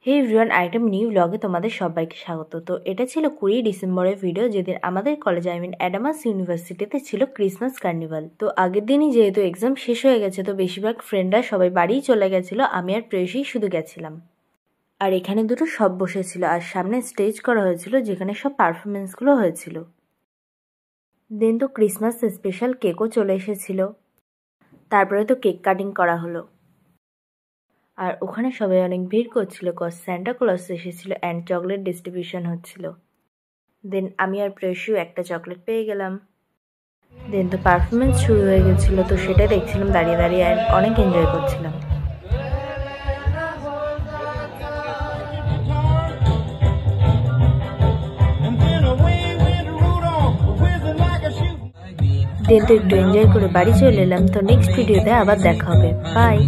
হে everyone, আরেকটা mini ব্লগে তোমাদের সবাইকে স্বাগত। তো এটা ছিল 20 ডিসেম্বরের ভিডিও, যেদিন আমাদের কলেজ অ্যাডামাস ইউনিভার্সিটিতে ছিল ক্রিসমাস কার্নিভাল। তো আগের দিনই যেহেতু এক্সাম শেষ হয়ে গেছে, তো বেশিরভাগ ফ্রেন্ডরা সবাই বাড়িই চলে গেছিলো, আমি আর প্রেয়সী শুধু গেছিলাম। আর এখানে দুটো সব বসেছিল, আর সামনে স্টেজ করা হয়েছিল যেখানে সব পারফরমেন্সগুলো হয়েছিল। দেন তো ক্রিসমাস স্পেশাল কেকও চলে এসেছিল, তারপরে তো কেক কাটিং করা হলো। আর ওখানে সবাই অনেক ভিড় করছিল, কজ স্যান্টা ক্লজ এসেছিল অ্যান্ড চকলেট ডিস্ট্রিবিউশন হচ্ছিল। দেন আমি আর প্রেয়সীও একটা চকলেট পেয়ে গেলাম। দেন তো পারফরমেন্স শুরু হয়ে গেছিলো, তো সেটাই দেখছিলাম দাঁড়িয়ে দাঁড়িয়ে অ্যান্ড অনেক এনজয় করছিলাম। দেন তো একটু এনজয় করে বাড়ি চলে এলাম। তো নেক্সট ভিডিওতে আবার দেখা হবে। বাই।